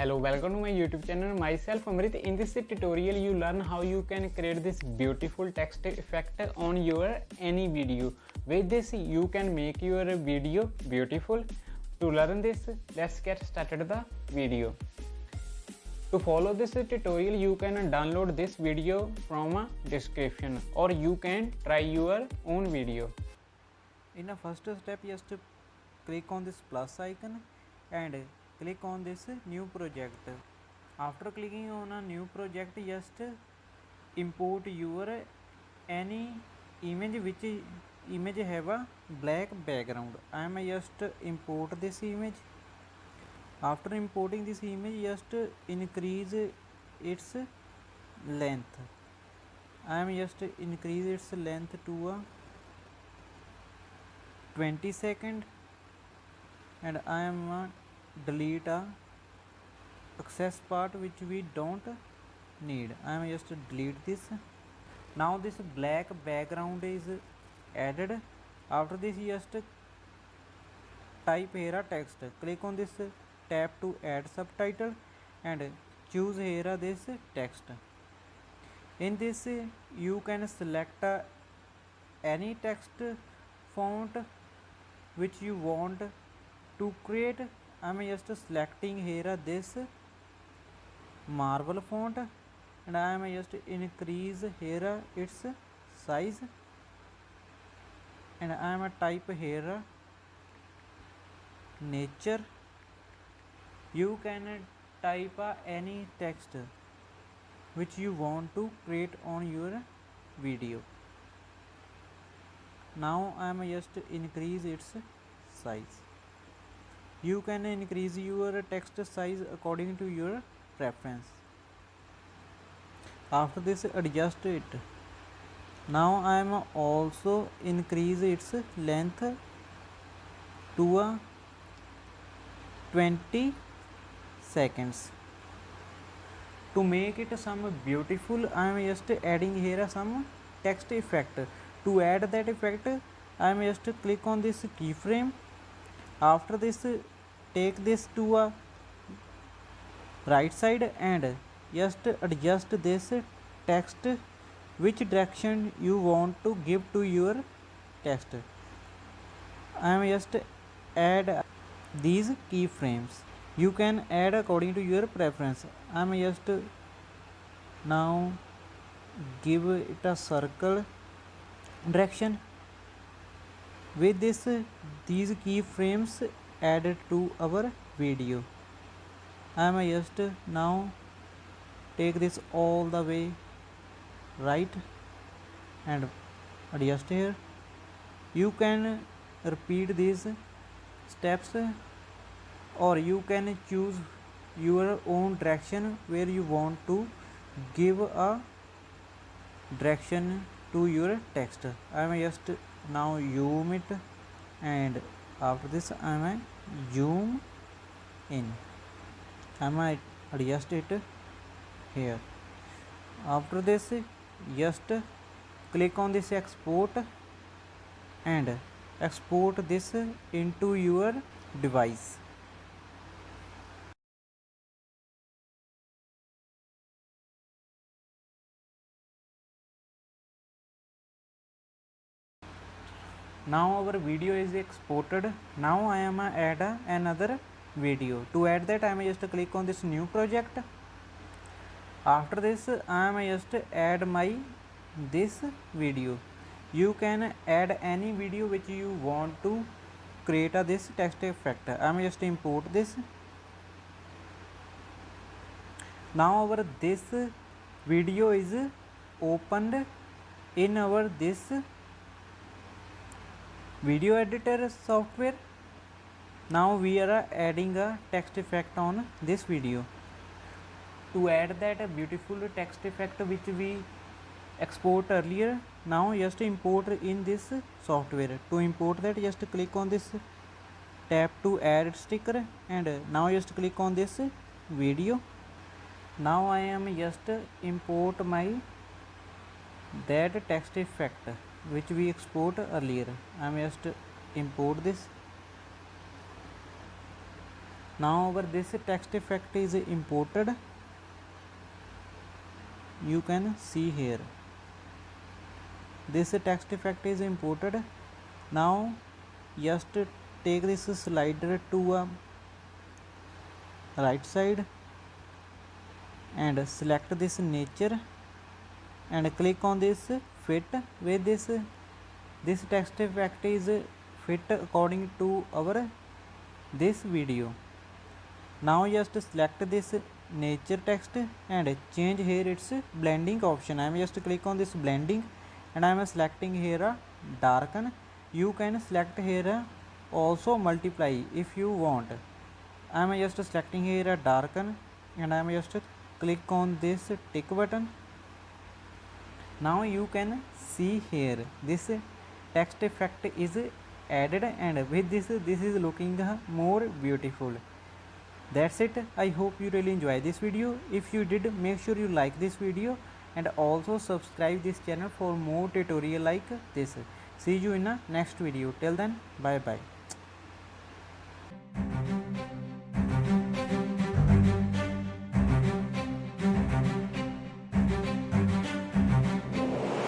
Hello, welcome to my YouTube channel. Myself Amrit. In this tutorial you learn how you can create this beautiful text effect on your any video. With this you can make your video beautiful. To learn this, let's get started the video. To follow this tutorial you can download this video from a description or you can try your own video. In the first step, just click on this plus icon and click on this new project. After clicking on a new project, just import your any image which image have a black background. I am just import this image. After importing this image, just increase its length. I am just increase its length to a 20 second and I am delete a excess part which we don't need. I am just delete this. Now this black background is added. After this just type here a text. Click on this tab to add subtitle and choose here this text. In this you can select any text font which you want to create. I am just selecting here this marble font and I am just increase here its size and I am type here nature. You can type any text which you want to create on your video. Now I am just increase its size. You can increase your text size according to your preference. After this adjust it. Now I am also increase its length to a 20 seconds. To make it some beautiful, I am just adding here some text effect. To add that effect, I am just click on this keyframe. After this, take this to a right side and just adjust this text which direction you want to give to your text. I am just add these keyframes. You can add according to your preference. I am just now give it a circle direction. With this, these keyframes added to our video. I am just now take this all the way right and adjust here. You can repeat these steps or you can choose your own direction where you want to give a direction to your text. I am just now zoom it and after this I am zoom in. I am adjust it here. After this just click on this export and export this into your device. Now our video is exported. Now I am add another video. To add that I am just click on this new project. After this I am just add my this video. You can add any video which you want to create this text effect. I am just import this. Now our this video is opened in our this video editor software. Now we are adding a text effect on this video. To add that beautiful text effect which we export earlier, now just import in this software. To import that, just click on this tab to add sticker and now just click on this video. Now I am just import my that text effect which we export earlier. I am just import this. Now over this text effect is imported, you can see here this text effect is imported. Now just take this slider to a right side and select this nature and click on this fit. With this text effect is fit according to our this video. Now just select this nature text and change here its blending option. I am just click on this blending and I am selecting here a darken. You can select here a also multiply if you want. I am just selecting here a darken and I am just click on this tick button. Now you can see here this text effect is added, and with this is looking more beautiful. That's it. I hope you really enjoy this video. If you did, make sure you like this video and also subscribe this channel for more tutorial like this. See you in the next video. Till then, bye bye.